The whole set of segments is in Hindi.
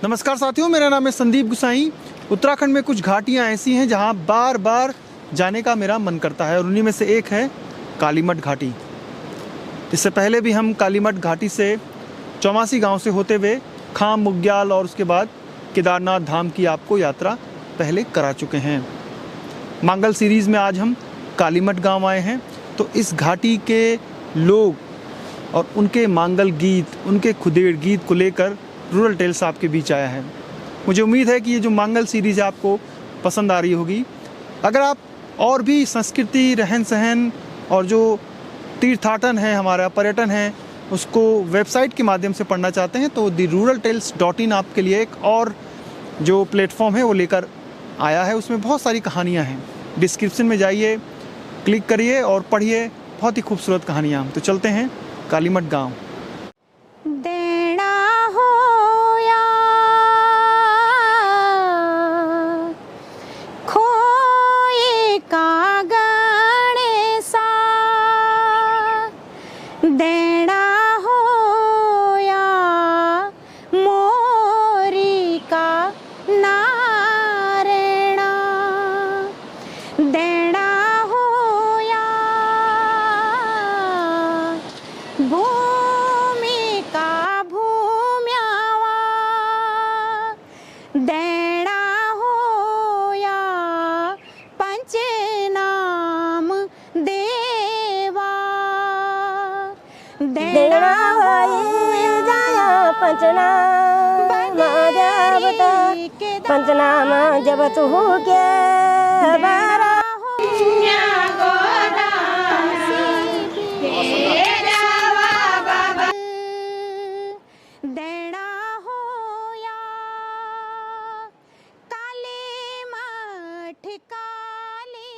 नमस्कार साथियों, मेरा नाम है संदीप गुसाई। उत्तराखंड में कुछ घाटियाँ ऐसी हैं जहाँ बार बार जाने का मेरा मन करता है और उन्हीं में से एक है कालीमठ घाटी। इससे पहले भी हम कालीमठ घाटी से चौमासी गांव से होते हुए खाम, मुग्याल और उसके बाद केदारनाथ धाम की आपको यात्रा पहले करा चुके हैं। मांगल सीरीज़ में आज हम कालीमठ गांव आए हैं, तो इस घाटी के लोग और उनके मांगल गीत, उनके खुदेड़ गीत को लेकर रूरल टेल्स आपके बीच आया है। मुझे उम्मीद है कि ये जो मांगल सीरीज़ है आपको पसंद आ रही होगी। अगर आप और भी संस्कृति, रहन सहन और जो तीर्थाटन है, हमारा पर्यटन है, उसको वेबसाइट के माध्यम से पढ़ना चाहते हैं तो theruraltales.in आपके लिए एक और जो प्लेटफॉर्म है वो लेकर आया है। उसमें बहुत सारी कहानियाँ हैं। डिस्क्रिप्शन में जाइए, क्लिक करिए और पढ़िए, बहुत ही खूबसूरत कहानियाँ। तो चलते हैं कालीमठ गाँव। पंचनाम जब तू के बारा देना हो या काली मठ काली,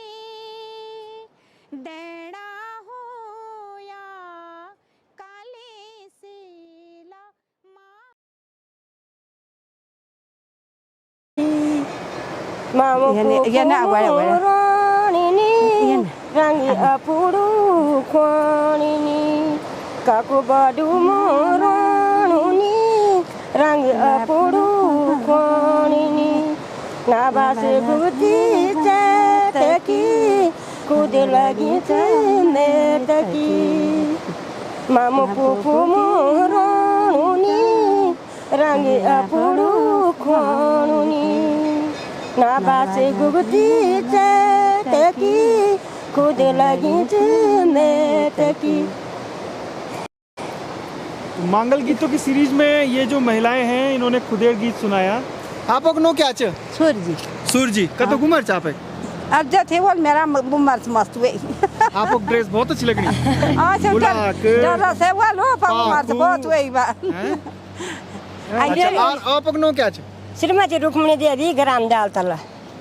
देना हो या काली सीला मामो rangi apuru kwanini kaku badu moronuni rangi apuru kwanini nabase guti ceteki kude lagi cemeteki mamu pupu moronuni rangi apuru kwanini nabase guti ceteki खुद लगी की। मांगल गीतों की सीरीज में ये जो महिलाएं हैं, इन्होंने खुदेड़ गीत सुनाया। आप नो क्या च सूरजी कतो घुमर चापे अब जो थे वो मेरा बुमर मस्त हुए। आपको ड्रेस बहुत अच्छी लग रही है। डर से वो लो बुमर बहुत हुए बात। अच्छा, और आप नो क्या च श्रीमती रुक्मिणी देवी ग्राम दालतला।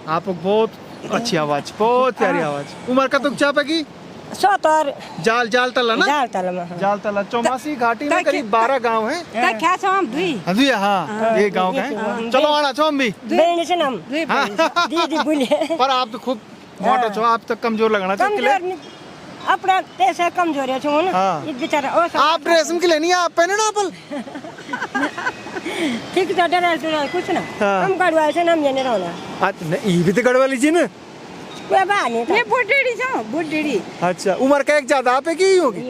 आप बहुत अच्छी आवाज, बहुत प्यारी आवाज। उम्र का तो चापे की 70 जाल तला ना, जाल तला चौमासी घाटी में करीब 12 गांव हैं। क्या हम दुई हाँ ये गांव का है। चलो आना छो हम भी दीदी बोले पर आप तो खूब मोटा छो, आप तो कमजोर लगना चाहिए। अपना पैसा कमजोर है छो ना बेचारा। आप ड्रेस के लिए नहीं, आप पहने ना अपल ठीक है। डर कुछ ना हम गड़वाल से नाम जाने रहना। ये भी तो गढ़वाली जी ना, कोई बात नहीं। ये बुड्ढी छो बुड्ढी। अच्छा, उम्र का एक ज्यादा आप की होगी,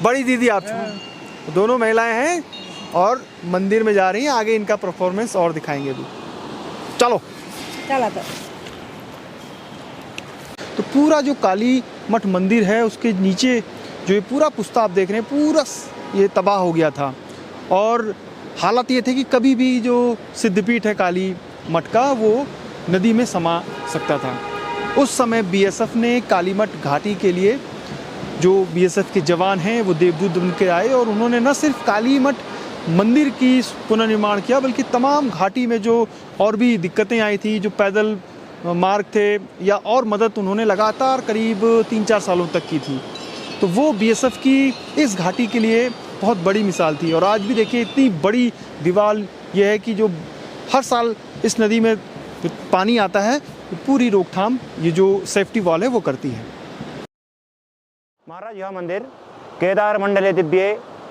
बड़ी दीदी आप छो। दोनों महिलाएं हैं और मंदिर में जा रही हैं। आगे इनका परफॉर्मेंस और दिखाएंगे अभी। चलो चला तो पूरा जो काली मठ मंदिर है उसके नीचे जो ये पूरा पुस्ता आप देख रहे हैं, पूरा ये तबाह हो गया था। और हालत ये थे कि कभी भी जो सिद्धपीठ है काली मठ का, वो नदी में समा सकता था। उस समय बीएसएफ ने कालीमठ घाटी के लिए जो बीएसएफ के जवान हैं वो देवदूत बन के आए और उन्होंने न सिर्फ कालीमठ मंदिर की पुनर्निर्माण किया, बल्कि तमाम घाटी में जो और भी दिक्कतें आई थी, जो पैदल मार्ग थे या और मदद उन्होंने लगातार करीब 3-4 सालों तक की थी। तो वो बीएसएफ की इस घाटी के लिए बहुत बड़ी मिसाल थी। और आज भी देखिए इतनी बड़ी दीवार ये है कि जो हर साल इस नदी में पानी आता है तो पूरी रोकथाम ये जो सेफ्टी वॉल है वो करती है। महाराज यह मंदिर केदार मंडले दिव्ये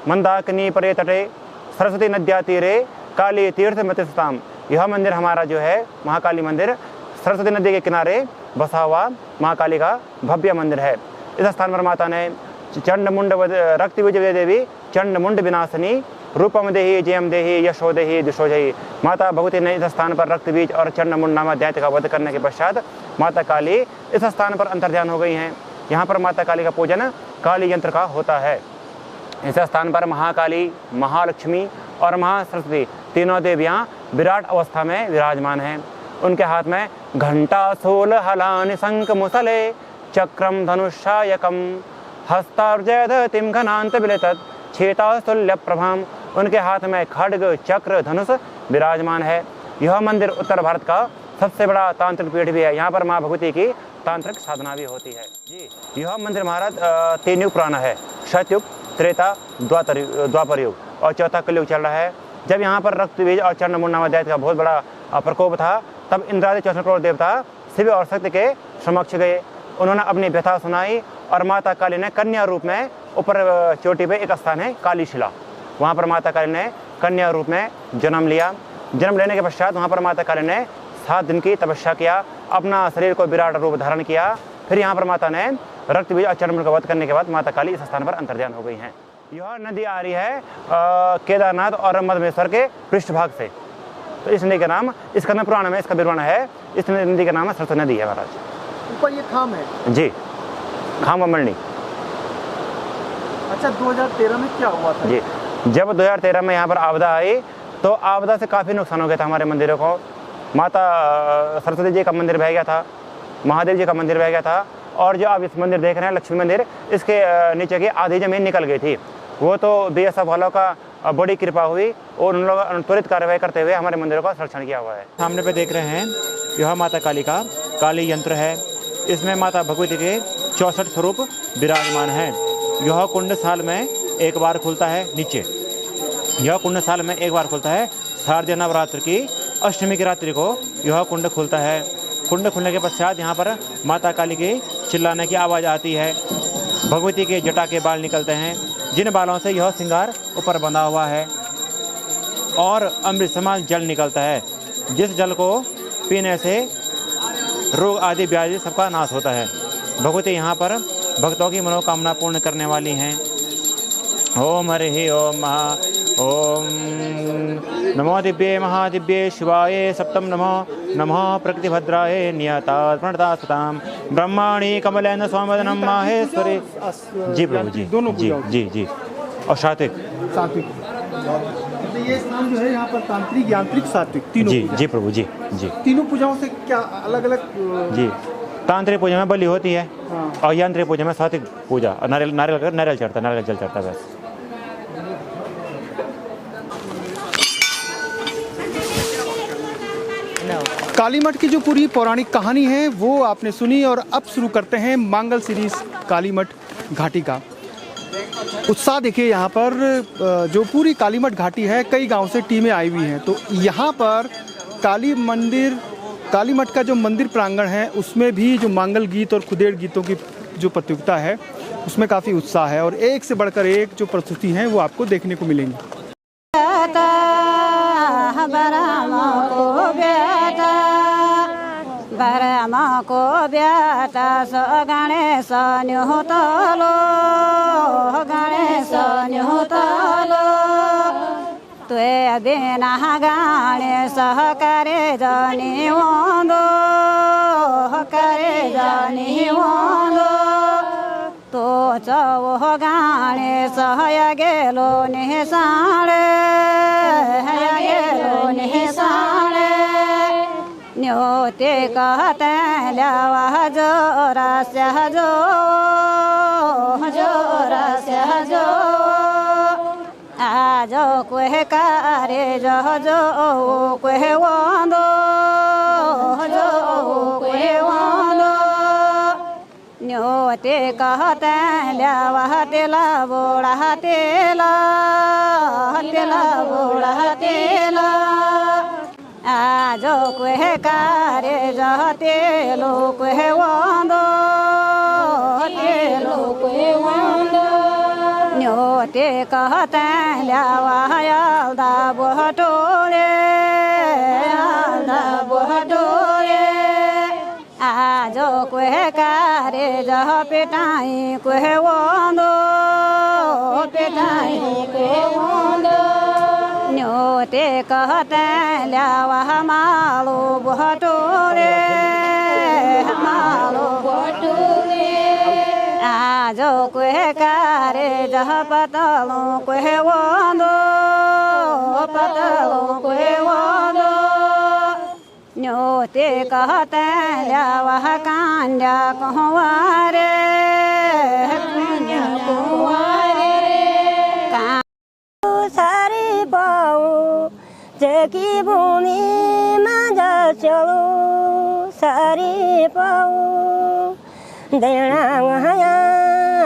मंदाकिनी परे तटे सरस्वती नद्या तीरे काली तीर्थ मतिस्थाम। यह मंदिर हमारा जो है महाकाली मंदिर सरस्वती नदी के किनारे बसा हुआ महाकाली का भव्य मंदिर है। इस स्थान पर माता ने चंडमुंड रक्त बीज देवी चंडमुंड विनाशनी रूपम देही जयम देही यशो देही दिशोजयी। माता भगवती ने इस स्थान पर रक्त बीज और चंडमुंड नामक दैत्य का वध करने के पश्चात माता काली इस स्थान पर अंतर्ध्यान हो गई हैं। यहाँ पर माता काली का पूजन काली यंत्र का होता है। इस स्थान पर महाकाली, महालक्ष्मी और महासरस्वती तीनों देवियाँ विराट अवस्था में विराजमान हैं। उनके हाथ में घंटा सूल हलानि शंख मुसले चक्रम धनुषायकम हस्तार्जयधतिम घनांत विलितत् छेतास्तुल्य प्रभाम। उनके हाथ में खड्ग चक्र धनुष विराजमान है। यह मंदिर उत्तर भारत का सबसे बड़ा तांत्रिक पीठ भी है। यहाँ पर माँ भगवती की तांत्रिक साधना भी होती है जी। यह मंदिर महाराज 3 युग पुराना है, सतयुग, त्रेता, द्वापर युग और चौथा कलयुग चल रहा है। जब यहाँ पर रक्त बीज और चंडमुंड नामक दैत्य का बहुत बड़ा प्रकोप था, तब इंद्रादि 64 करोड़ देवता शिव और शक्ति के समक्ष गए। उन्होंने अपनी व्यथा सुनाई और माता काली ने कन्या रूप में ऊपर चोटी पे एक स्थान है कालीशिला, वहाँ पर माता काली ने कन्या रूप में जन्म लिया। जन्म लेने के पश्चात वहाँ पर माता काली ने 7 दिन की तपस्या किया, अपना शरीर को विराट रूप धारण किया। फिर यहाँ पर माता ने रक्त बीज और चंडमुंड का वध करने के बाद माता काली इस स्थान पर अंतर्ध्यान हो गई हैं। यह नदी आ रही है केदारनाथ और मधमेश्वर के पृष्ठभाग से। तो इस नदी का नाम स्कंद पुराण में इसका विवरण है। इस नदी का नाम है सरस्वती नदी है महाराज। ऊपर ये खाम है जी, खाम व मणि। अच्छा, 2013 में क्या हुआ था? जी, जब 2013 में यहाँ पर आपदा आई तो आपदा से काफ़ी नुकसान हो गया था हमारे मंदिरों को। माता सरस्वती जी का मंदिर बह गया था, महादेव जी का मंदिर बह गया था, और जो आप इस मंदिर देख रहे हैं लक्ष्मी मंदिर, इसके नीचे की आधी ज़मीन निकल गई थी। वो तो BSF वालों का बड़ी कृपा हुई और उन लोगों त्वरित कार्रवाई करते हुए हमारे मंदिरों का संरक्षण किया हुआ है। सामने पे देख रहे हैं यह माता काली का काली यंत्र है। इसमें माता भगवती के 64 स्वरूप विराजमान हैं। यह कुंड साल में एक बार खुलता है। नीचे यह कुंड साल में एक बार खुलता है। शारदीय नवरात्र की अष्टमी की रात्रि को यह कुंड खुलता है। कुंड खुलने के पश्चात यहाँ पर माता काली की चिल्लाने की आवाज़ आती है। भगवती के जटा के बाल निकलते हैं, जिन बालों से यह श्रृंगार ऊपर बंधा हुआ है, और अमृत समान जल निकलता है, जिस जल को पीने से रोग आदि व्याधि सबका नाश होता है। भगवती यहाँ पर भक्तों की मनोकामना पूर्ण करने वाली हैं। ओम हरि ओम महा ओम नमो दिव्ये महादिव्ये शिवाय सप्तम नमो प्रकृतिभद्राय नियता प्रणता सुताम ब्रह्माणी कमलेन स्वामदनम माहेश्वरी। जी प्रभु जी, दोनों जी जी जी। और सात्विक तो ये स्थान जो है यहाँ पर तांत्रिक, यांत्रिक, सात्विक तीनों जी पूजा। जी प्रभु जी जी। तीनों पूजाओं से क्या अलग अलग? जी, तांत्रिक पूजा में बलि होती है हाँ। और यांत्रिक पूजा में सात्विक पूजा, नारियल चढ़ता है, नारियल जल चढ़ता है बस। काली मठ की जो पूरी पौराणिक कहानी है वो आपने सुनी, और अब शुरू करते हैं मांगल सीरीज काली मठ घाटी का। उत्साह देखिए यहाँ पर, जो पूरी काली मठ घाटी है, कई गांव से टीमें आई हुई हैं। तो यहाँ पर काली मठ का जो मंदिर प्रांगण है उसमें भी जो मांगल गीत और खुदेड़ गीतों की जो प्रतियोगिता है उसमें काफ़ी उत्साह है, और एक से बढ़कर एक जो प्रस्तुति हैं वो आपको देखने को मिलेंगी। बरमा को ब्याता सो गणेश न्युतलो तुए बिना गणेश करे जानी वंदो तो चौ गणेश गेलो निसाणे न्योते कहते लवा जोरा जो आजो कोहे करे जो कोहे वंदो न्योते कहते लवा तेला बोड़ा तेला आजो कोहे करे जहते लो कोहे वंदो न्यो न्योते कहते ल्यावा याल्दा बोहटोले याल्दा बोहटोले आजो कोहे कारे जह पेटाई कोहे वंदो पेटाई कोहे वंदो न्योते कहते ल्यावा मालो बोहटोले मालो बोहटोले आजो कोहे कारे जह पतलो कोहे वंदो पतलो कोहे वंदो न्योते कहते ल्यावा कांड्या कहवारे कांड्या कहवारे सारी पाऊ जकी भूमि माजा चलो सारी पाऊ देना वहाँ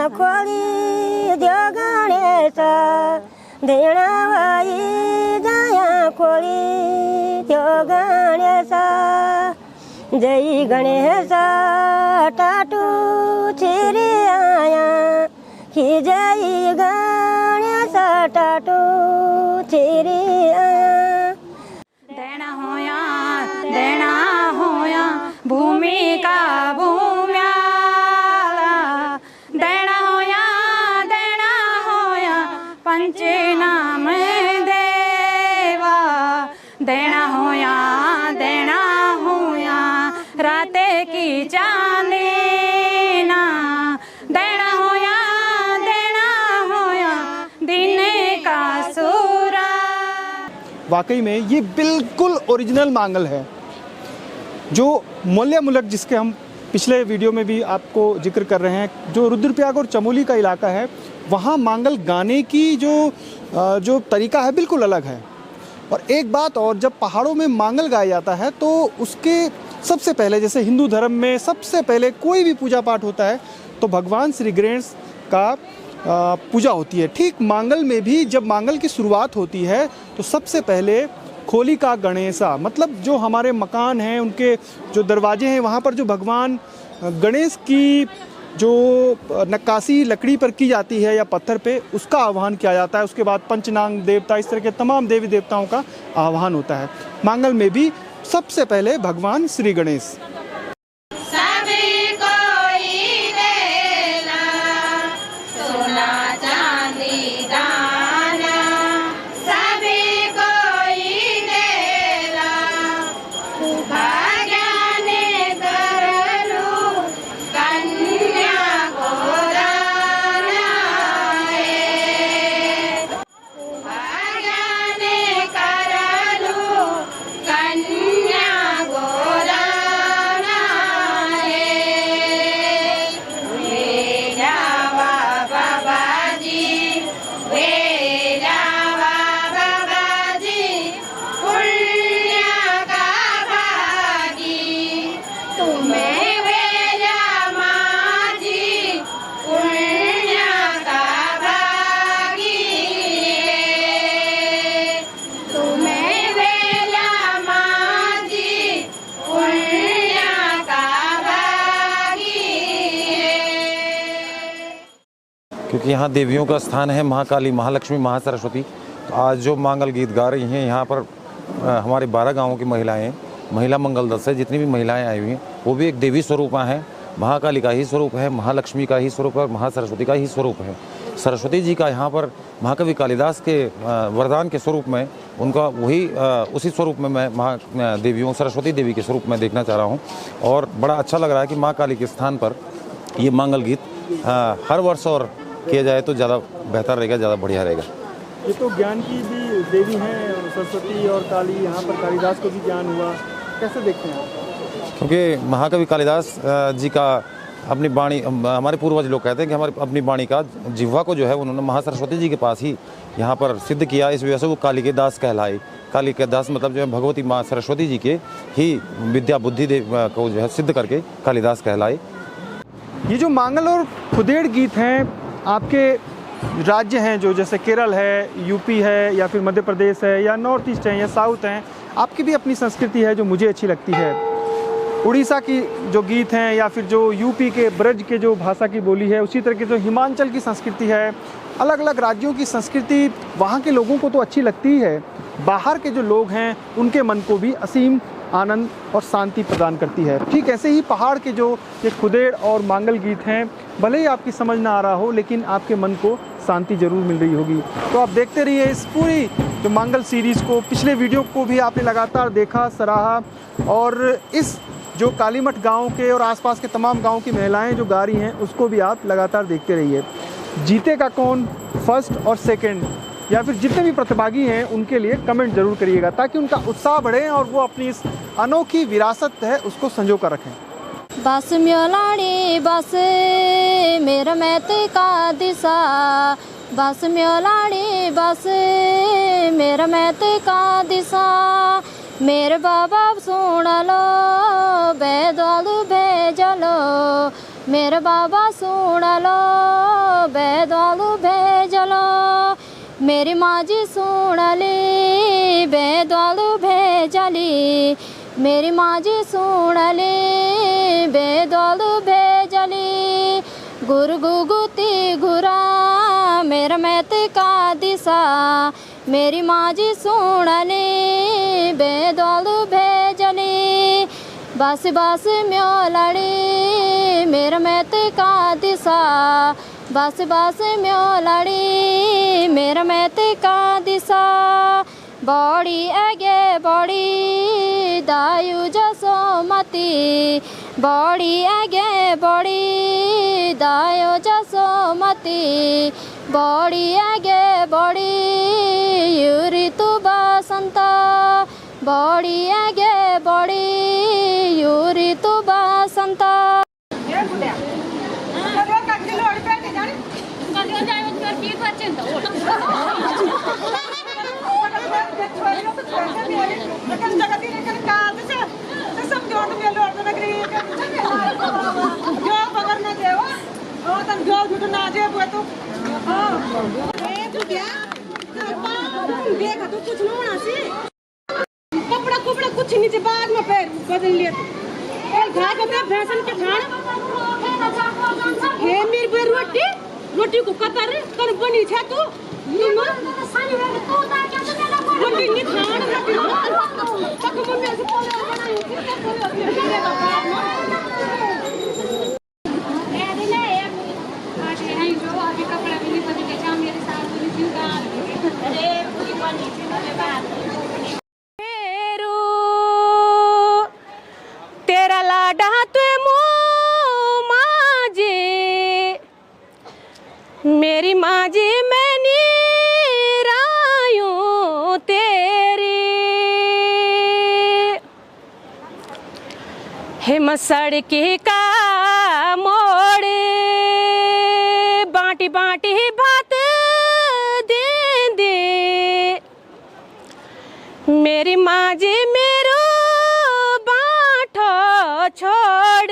खोली दियो गणेश देना वाई जाया खोली दियो गणेश जय गणेश टाटू चिरी आया कि जय गणेश टाटू चिरी आया देना होया भूमि का भूम्याला देना होया पंचे नाम देवा देना होया राते की चांदीना देना होया दिन का सूरा। वाकई में ये बिल्कुल ओरिजिनल मांगल है, जो मोल्या मुलक जिसके हम पिछले वीडियो में भी आपको जिक्र कर रहे हैं, जो रुद्रप्रयाग और चमोली का इलाका है, वहाँ मांगल गाने की जो तरीका है बिल्कुल अलग है। और एक बात और, जब पहाड़ों में मांगल गाया जाता है तो उसके सबसे पहले, जैसे हिंदू धर्म में सबसे पहले कोई भी पूजा पाठ होता है तो भगवान श्री गणेश का पूजा होती है। ठीक मांगल में भी जब मांगल की शुरुआत होती है तो सबसे पहले खोली का गणेशा, मतलब जो हमारे मकान हैं उनके जो दरवाजे हैं वहाँ पर जो भगवान गणेश की जो नक्काशी लकड़ी पर की जाती है या पत्थर पे, उसका आह्वान किया जाता है। उसके बाद पंचनाग देवता, इस तरह के तमाम देवी देवताओं का आह्वान होता है। मांगल में भी सबसे पहले भगवान श्री गणेश। क्योंकि यहाँ देवियों का स्थान है, महाकाली, महालक्ष्मी, महासरस्वती। तो आज जो मांगल गीत गा रही हैं यहाँ पर हमारे 12 गांवों की महिलाएं, महिला मंगल दल से जितनी भी महिलाएं आई हुई हैं वो भी एक देवी स्वरूप हैं। महाकाली का ही स्वरूप है, महालक्ष्मी का ही स्वरूप है और महासरस्वती का ही स्वरूप है। सरस्वती जी का यहाँ पर महाकवि कालिदास के वरदान के स्वरूप में उनका उसी स्वरूप में मैं देवियों सरस्वती देवी के स्वरूप में देखना चाह रहा हूँ। और बड़ा अच्छा लग रहा है कि माँ काली के स्थान पर ये मांगल गीत हर वर्ष और किया जाए तो ज़्यादा बेहतर रहेगा, ज़्यादा बढ़िया रहेगा। ये तो ज्ञान की भी देवी हैं सरस्वती और काली, यहाँ पर कालिदास को भी ज्ञान हुआ, कैसे देखते हैं आप? क्योंकि महाकवि कालिदास जी का अपनी वाणी, हमारे पूर्वज लोग कहते हैं कि हमारी अपनी वाणी का जिह्वा को जो है उन्होंने महासरस्वती जी के पास ही यहाँ पर सिद्ध किया। इस वजह से वो काली के दास कहलाए। काली के दास मतलब जो है भगवती माँ सरस्वती जी के ही विद्या बुद्धि को जो है सिद्ध करके कालिदास कहलाए। ये जो मांगल और खुदेड़ गीत हैं, आपके राज्य हैं जो जैसे केरल है, यूपी है या फिर मध्य प्रदेश है या नॉर्थ ईस्ट है या साउथ हैं, आपकी भी अपनी संस्कृति है जो मुझे अच्छी लगती है। उड़ीसा की जो गीत हैं या फिर जो यूपी के ब्रज के जो भाषा की बोली है, उसी तरह की जो हिमाचल की संस्कृति है, अलग अलग राज्यों की संस्कृति वहाँ के लोगों को तो अच्छी लगती है, बाहर के जो लोग हैं उनके मन को भी असीम आनंद और शांति प्रदान करती है। ठीक ऐसे ही पहाड़ के जो ये खुदेड़ और मांगल गीत हैं, भले ही आपकी समझ ना आ रहा हो लेकिन आपके मन को शांति जरूर मिल रही होगी। तो आप देखते रहिए इस पूरी जो मांगल सीरीज़ को। पिछले वीडियो को भी आपने लगातार देखा, सराहा, और इस जो कालीमठ गांव के और आसपास के तमाम गांव की महिलाएं जो गा रही हैं उसको भी आप लगातार देखते रहिए। जीतेगा कौन, फर्स्ट और सेकंड, या फिर जितने भी प्रतिभागी हैं उनके लिए कमेंट जरूर करिएगा ताकि उनका उत्साह बढ़े और वो अपनी इस अनोखी विरासत है उसको संजो कर रखें। बस म्योलाड़ी बस मेरा मैत का दिशा, बस म्योलाड़ी बस मेरा मैत का दिशा, मेरे बाबा सुन लो बेदवालू भेजलो, मेरे बाबा सुन लो बेदवालू भेजलो, मेरी माँ जी सुन ली बेदवालू भेजली, मेरी माँ जी सुन ली बेदवालू भेजली, गुरु गुगुती गुरा मेरा मैत का दिशा, मेरी माँ जी सुन ली बेदवालू भेजली, बस बस म्योलड़ी मेरा मैत का दिशा, बस बस म्योलड़ी मेरा मैत का दिशा, बड़ी आगे बड़ी दायु जसोमती, बड़ी आगे बड़ी दायु जसोमती, बड़ी आगे बड़ी ऋतु बसंता, बड़ी आगे बड़ी ऋतु बसंता। कपड़ा कुपड़ा कुछ नीचे बाद में पैर बदल लिया घास होता भैंसन के खान हे मेरी बेर रोटी रोटी को कतर कर बनी छे तू रोटी नहीं खान तक मम्मी से बनाई कपड़ा भी नहीं बदले जा मेरे साथ अरे पूरी बनी थी मेरे बात तेरा लाडा तू मुँह माजी, मेरी माँ जी मैं नीरायूं तेरी, हिम सड़की का मोड़ बाटी बाटी बात दे दे, मेरी माँ जी मेरो बाँठो छोड़,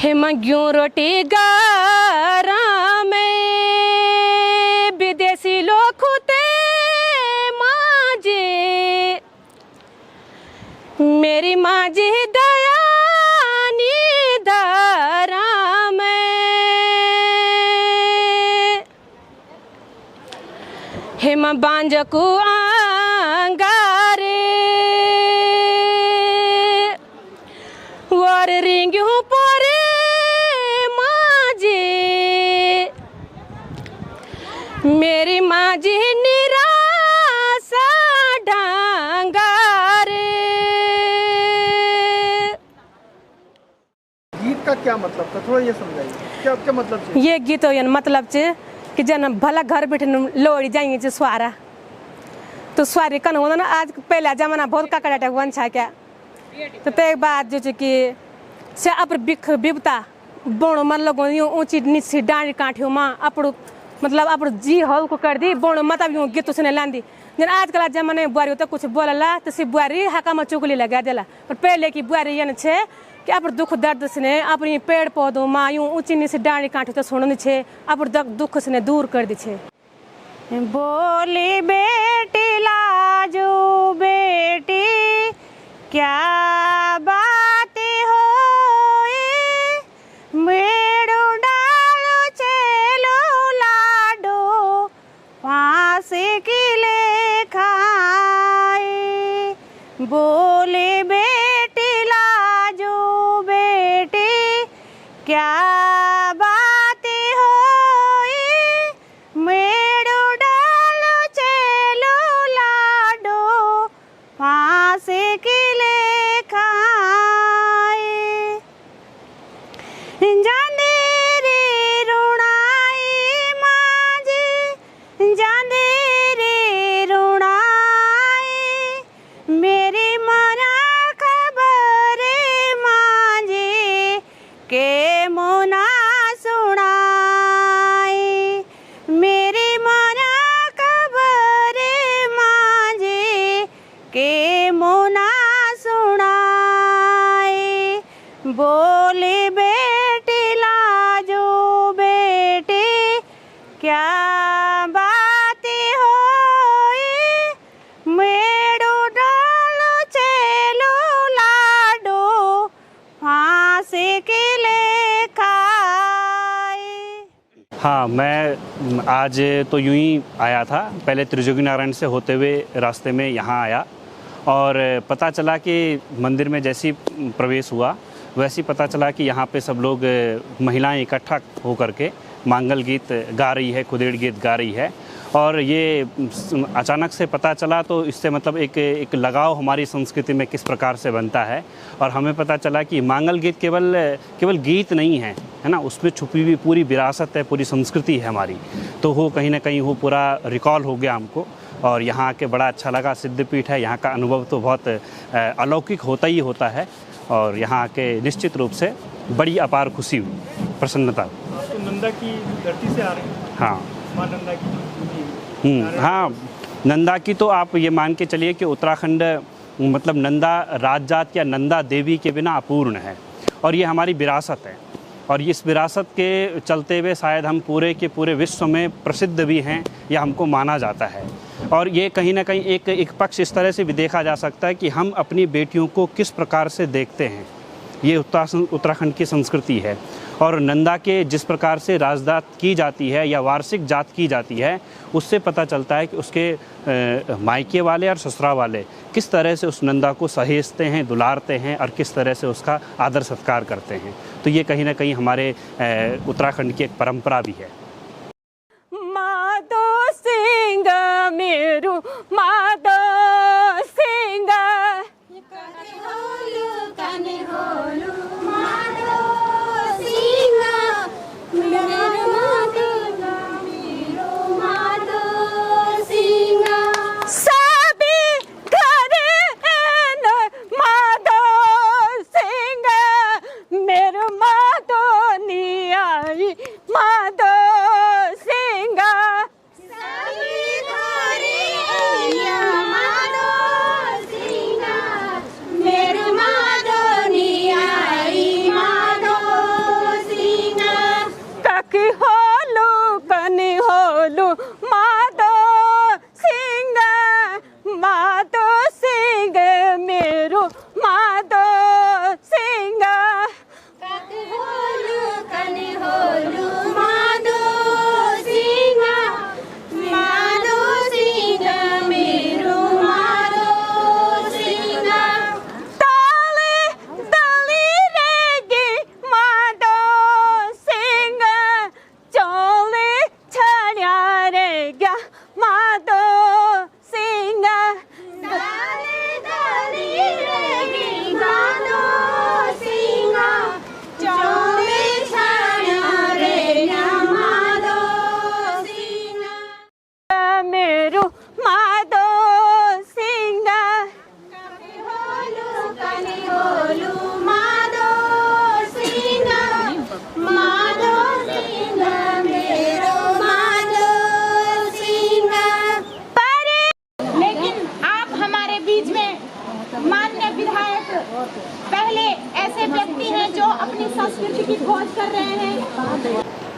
हिम ग्यूं रोटी गारा में विदेशी लोग खुते माँ जी, मेरी माँ जी दया निधारा में, हिम बांजकू आंगारे वर रिंग्यू पोरे माँ जी, मेरी माँ जी निराशा ढांगारे। गीत का क्या मतलब था, थोड़ा ये समझाइए, क्या क्या मतलब है? ये गीत हो मतलब चे कि जन भला घर बैठे लोड़ी जाएंगे जो स्वारा तो स्वारी कन होना ना, आज पहला जमाना बहुत काकड़ा टक वन छा क्या तो एक बात जो कि से अपर बिख बिबता बोणो मन लोगों यूं ऊंची नीची डांडी काठियो मां अपड़ो मतलब अपड़ो जी हल को कर दी बोणो मतलब यूं गीत उसने लांदी जन आजकल जमाने बुआरी तो कुछ बोलला तो सी बुआरी हाका में चुगली लगा देला, पर पहले की बुआरी यन छे कि अपर दुख दर्द से अपनी पेड़ पौधों माँ यूं ऊंची नीची डांडी काठियो तो सुननी छे अपर दुख से दूर कर दी छे। बोली बेटी लाजू बेटी क्या बात हो बोले बेटी लाजो बेटी क्या बात होई, मेड़ो डालो चलो लाडो फांसी की लेखाए, जांदेरी रुणाई मांझी, जांदेरी रुणाई, मेरी मना खबरे मांझी के मुना सुनाई, मेरी मना खबरे मांझी के मुना सुनाई, बोली बेटी लाजो बेटी क्या बात होई, मेड़ो डालो चलो लाडो फांसी की लेखाए। हाँ, मैं आज तो यूं ही आया था, पहले त्रिजोगी नारायण से होते हुए रास्ते में यहाँ आया और पता चला कि मंदिर में जैसी प्रवेश हुआ वैसे ही पता चला कि यहाँ पे सब लोग महिलाएं इकट्ठा होकर के मांगल गीत गा रही है, खुदेड़ गीत गा रही है। और ये अचानक से पता चला तो इससे मतलब एक लगाव हमारी संस्कृति में किस प्रकार से बनता है। और हमें पता चला कि मांगल गीत केवल गीत नहीं है ना, उसमें छुपी हुई पूरी विरासत है, पूरी संस्कृति है हमारी। तो वो कहीं ना कहीं वो पूरा रिकॉल हो गया हमको और यहाँ आके बड़ा अच्छा लगा। सिद्धपीठ है, यहाँ का अनुभव तो बहुत अलौकिक होता ही होता है और यहाँ आके निश्चित रूप से बड़ी अपार खुशी हुई, प्रसन्नता। तो नंदा की धरती से आ रहे हैं। हाँ, माँ नंदा की। हाँ, नंदा की तो आप ये मान के चलिए कि उत्तराखंड मतलब नंदा राजजात या नंदा देवी के बिना अपूर्ण है और ये हमारी विरासत है। और इस विरासत के चलते हुए शायद हम पूरे के पूरे विश्व में प्रसिद्ध भी हैं या हमको माना जाता है। और ये कहीं ना कहीं एक पक्ष इस तरह से भी देखा जा सकता है कि हम अपनी बेटियों को किस प्रकार से देखते हैं, ये उत्तराखंड की संस्कृति है। और नंदा के जिस प्रकार से राजजात की जाती है या वार्षिक जात की जाती है, उससे पता चलता है कि उसके मायके वाले और ससुराल वाले किस तरह से उस नंदा को सहेजते हैं, दुलारते हैं और किस तरह से उसका आदर सत्कार करते हैं। तो ये कहीं ना कहीं हमारे उत्तराखंड की एक परंपरा भी है। माधो सिंह मेरू माधो सिंह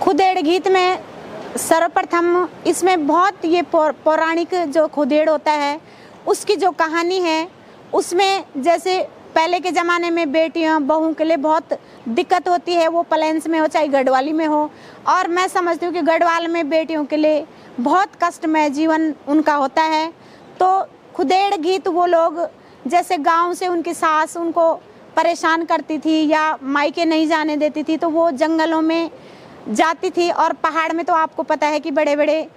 खुदेड़ गीत में सर्वप्रथम इसमें बहुत ये पौराणिक जो खुदेड़ होता है उसकी जो कहानी है, उसमें जैसे पहले के ज़माने में बेटियां बहू के लिए बहुत दिक्कत होती है, वो प्लेन्स में हो चाहे गढ़वाली में हो। और मैं समझती हूँ कि गढ़वाल में बेटियों के लिए बहुत कष्टमय जीवन उनका होता है। तो खुदेड़ गीत वो लोग जैसे गांव से उनकी सास उनको परेशान करती थी या मायके नहीं जाने देती थी, तो वो जंगलों में जाती थी। और पहाड़ में तो आपको पता है कि बड़े बड़े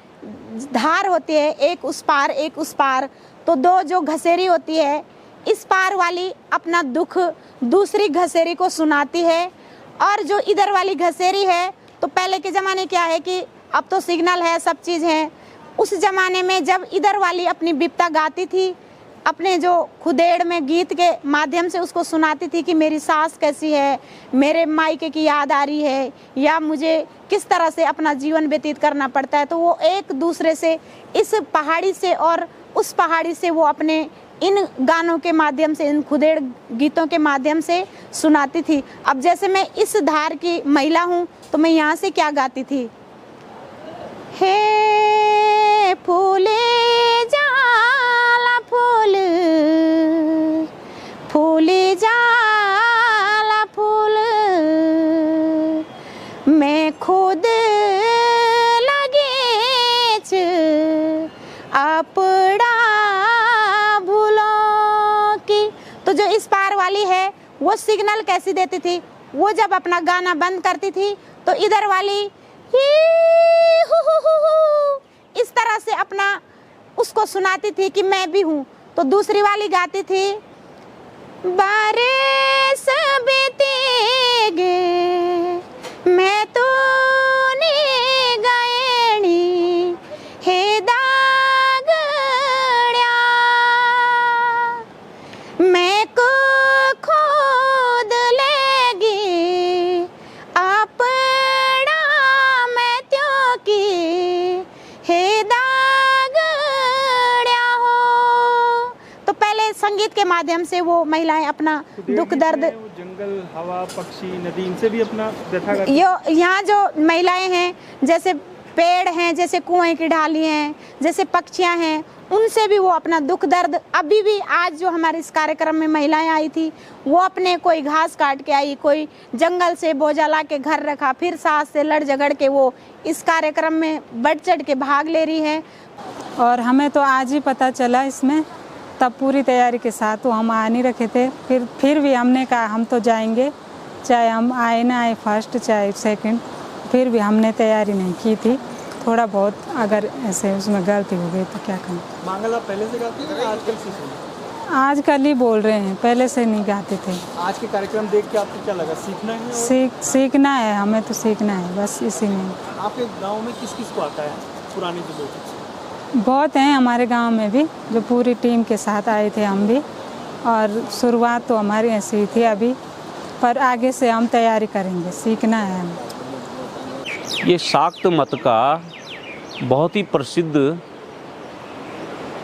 धार होती है, एक उस पार एक उस पार, तो दो जो घसेरी होती है, इस पार वाली अपना दुख दूसरी घसेरी को सुनाती है, और जो इधर वाली घसेरी है, तो पहले के ज़माने क्या है कि अब तो सिग्नल है, सब चीज़ है, उस ज़माने में जब इधर वाली अपनी विपता गाती थी, अपने जो खुदेड़ में गीत के माध्यम से उसको सुनाती थी कि मेरी सास कैसी है, मेरे मायके की याद आ रही है, या मुझे किस तरह से अपना जीवन व्यतीत करना पड़ता है, तो वो एक दूसरे से इस पहाड़ी से और उस पहाड़ी से वो अपने इन गानों के माध्यम से, इन खुदेड़ गीतों के माध्यम से सुनाती थी। अब जैसे मैं इस धार की महिला हूँ, तो मैं यहाँ से क्या गाती थी, हे फूले जाला फूल, फूले जाला फूल, मैं खुद लगेच अपड़ा भूलो की। तो जो इस पार वाली है वो सिग्नल कैसी देती थी, वो जब अपना गाना बंद करती थी तो इधर वाली ही इस तरह से अपना उसको सुनाती थी कि मैं भी हूँ। तो दूसरी वाली गाती थी, बारिश बीतेगे मैं तो गएणी हे दागड़िया, मैं को खुद लेगी अपना मैं त्यों की हे दागड़िया हो। तो पहले संगीत के माध्यम से वो महिलाएं अपना दुख दर्द, जंगल, हवा, पक्षी, नदी, इनसे भी अपना व्यथा यहाँ जो महिलाएं हैं, जैसे पेड़ हैं, जैसे कुएं की ढाली हैं, जैसे पक्षियां हैं, उनसे भी वो अपना दुख दर्द, अभी भी आज जो हमारे इस कार्यक्रम में महिलाएं आई थी, वो अपने कोई घास काट के आई, कोई जंगल से बोझा ला के घर रखा, फिर सास से लड़ झगड़ के वो इस कार्यक्रम में बढ़ चढ़ के भाग ले रही है। और हमें तो आज ही पता चला इसमें, तब पूरी तैयारी के साथ तो हम आ नहीं रखे थे, फिर भी हमने कहा हम तो जाएंगे, चाहे हम आए ना आए फर्स्ट चाहे सेकंड, फिर भी हमने तैयारी नहीं की थी। थोड़ा बहुत अगर ऐसे उसमें गलती हो गई तो क्या करें। मांगल आप पहले से गाती हैं या आजकल से सुनी? आजकल ही बोल रहे हैं, पहले से नहीं गाते थे। आज के कार्यक्रम देख के आपको क्या लगा, सीखना है और... सीखना है, हमें तो सीखना है बस, इसी में। आपके गांव में किस किस को आता है पुराने जो लोग? बहुत हैं हमारे गांव में भी, जो पूरी टीम के साथ आए थे हम भी, और शुरुआत तो हमारी ऐसी ही थी अभी, पर आगे से हम तैयारी करेंगे, सीखना है हमें। ये शाक्त मत का बहुत ही प्रसिद्ध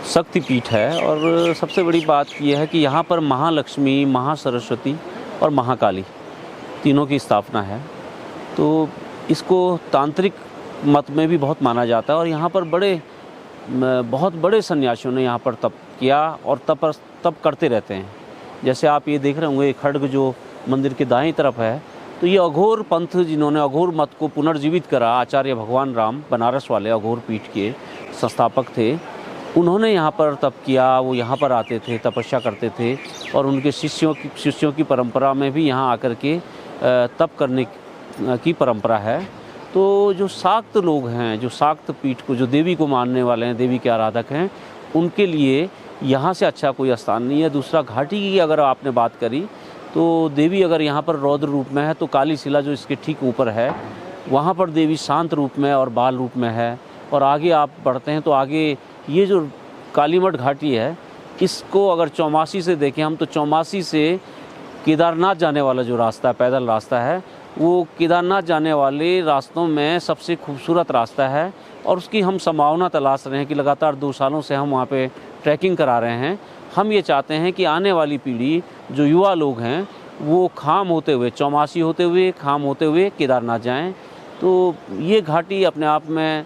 शक्तिपीठ है, और सबसे बड़ी बात यह है कि यहाँ पर महालक्ष्मी, महासरस्वती और महाकाली तीनों की स्थापना है। तो इसको तांत्रिक मत में भी बहुत माना जाता है, और यहाँ पर बहुत बड़े सन्यासियों ने यहाँ पर तप किया और तप करते रहते हैं। जैसे आप ये देख रहे होंगे, खड्ग जो मंदिर के दाएं तरफ है, तो ये अघोर पंथ, जिन्होंने अघोर मत को पुनर्जीवित करा, आचार्य भगवान राम बनारस वाले अघोर पीठ के संस्थापक थे, उन्होंने यहाँ पर तप किया। वो यहाँ पर आते थे, तपस्या करते थे, और उनके शिष्यों की परंपरा में भी यहाँ आकर के तप करने की परंपरा है। तो जो शाक्त लोग हैं, जो शाक्त पीठ को, जो देवी को मानने वाले हैं, देवी के आराधक हैं, उनके लिए यहाँ से अच्छा कोई स्थान नहीं है। दूसरा, घाटी की अगर आपने बात करी, तो देवी अगर यहाँ पर रौद्र रूप में है, तो काली शिला जो इसके ठीक ऊपर है, वहाँ पर देवी शांत रूप में और बाल रूप में है। और आगे आप बढ़ते हैं तो आगे ये जो कालीमठ घाटी है, इसको अगर चौमासी से देखें हम, तो चौमासी से केदारनाथ जाने वाला जो रास्ता है, पैदल रास्ता है, वो केदारनाथ जाने वाले रास्तों में सबसे खूबसूरत रास्ता है। और उसकी हम संभावना तलाश रहे हैं कि लगातार 2 सालों से हम वहाँ पे ट्रैकिंग करा रहे हैं। हम ये चाहते हैं कि आने वाली पीढ़ी, जो युवा लोग हैं, वो खाम होते हुए, चौमासी होते हुए, खाम होते हुए केदारनाथ जाएं। तो ये घाटी अपने आप में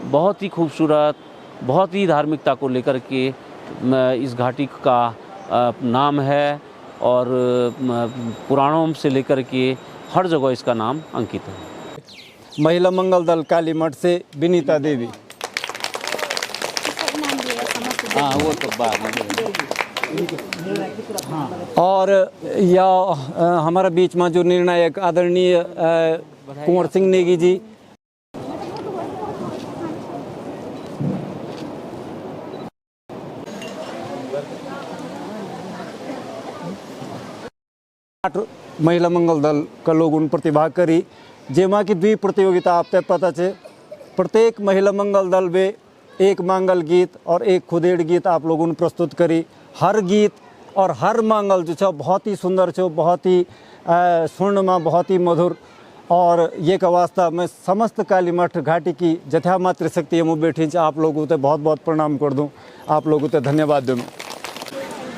बहुत ही खूबसूरत, बहुत ही धार्मिकता को लेकर के इस घाटी का नाम है, और पुराणों से लेकर के हर जगह इसका नाम अंकित है। महिला मंगल दल कालीमठ से विनीता देवी। हाँ, वो तो बाद में। और यह हमारा बीच में जो निर्णायक आदरणीय कुंवर सिंह नेगी जी, महिला मंगल दल का लोग उन प्रतिभाग करी, जेमा की 2 प्रतियोगिता आप तक पता है। प्रत्येक महिला मंगल दल में एक मांगल गीत और एक खुदेड़ गीत आप लोगों ने प्रस्तुत करी। हर गीत और हर मांगल जो बहुत ही सुंदर छो, बहुत ही स्वर्णमा, बहुत ही मधुर। और ये का वास्ता मैं समस्त कालीमठ घाटी की जथा मात्र शक्ति ये बैठी आप लोगों को बहुत बहुत प्रणाम कर दूँ, आप लोगों को धन्यवाद दूँ।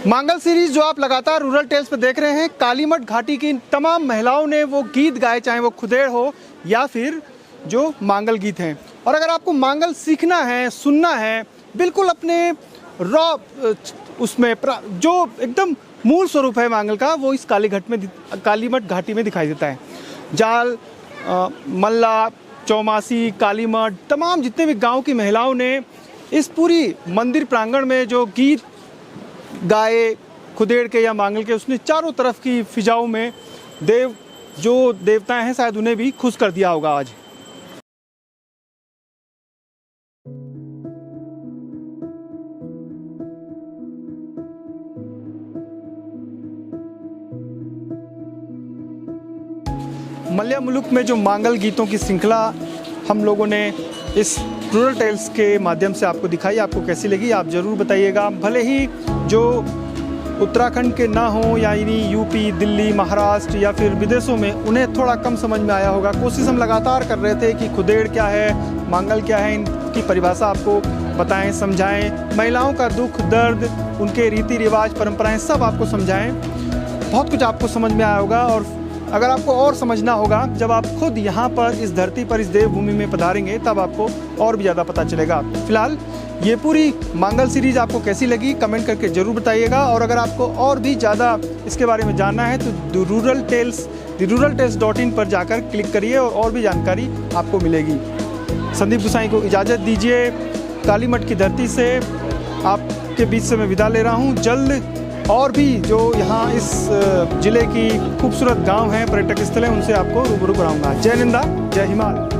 मांगल सीरीज जो आप लगातार रूरल टेल्स पे देख रहे हैं, कालीमठ घाटी की तमाम महिलाओं ने वो गीत गाए, चाहे वो खुदेड़ हो या फिर जो मांगल गीत हैं। और अगर आपको मांगल सीखना है, सुनना है, बिल्कुल अपने रॉ उसमें जो एकदम मूल स्वरूप है मांगल का, वो इस कालीमठ घाटी में दिखाई देता है। जाल, मल्ला, चौमासी, कालीमठ, तमाम जितने भी गांव की महिलाओं ने इस पूरी मंदिर प्रांगण में जो गीत गाए खुदेड़ के या मांगल के, उसने चारों तरफ की फिजाओं में जो देवताएं हैं शायद उन्हें भी खुश कर दिया होगा आज। मलया मुलुक में जो मांगल गीतों की श्रृंखला हम लोगों ने इस रूरल टेल्स के माध्यम से आपको दिखाई, आपको कैसी लगी आप ज़रूर बताइएगा। भले ही जो उत्तराखंड के ना हो, यानी यूपी, दिल्ली, महाराष्ट्र या फिर विदेशों में, उन्हें थोड़ा कम समझ में आया होगा। कोशिश हम लगातार कर रहे थे कि खुदेड़ क्या है, मांगल क्या है, इनकी परिभाषा आपको बताएं, समझाएं, महिलाओं का दुख दर्द, उनके रीति रिवाज, परंपराएं सब आपको समझाएं। बहुत कुछ आपको समझ में आया होगा। और अगर आपको और समझना होगा, जब आप खुद यहाँ पर इस धरती पर, इस देवभूमि में पधारेंगे, तब आपको और भी ज़्यादा पता चलेगा। फिलहाल ये पूरी मांगल सीरीज आपको कैसी लगी कमेंट करके ज़रूर बताइएगा। और अगर आपको और भी ज़्यादा इसके बारे में जानना है तो ruraltales.in पर जाकर क्लिक करिए और भी जानकारी आपको मिलेगी। संदीप गुसाई को इजाज़त दीजिए। कालीमठ की धरती से आपके बीच से मैं विदा ले रहा हूँ। जल्द और भी जो यहाँ इस ज़िले की खूबसूरत गांव हैं, पर्यटक स्थल हैं, उनसे आपको रूबरू कराऊंगा। जय निंदा, जय हिमाल।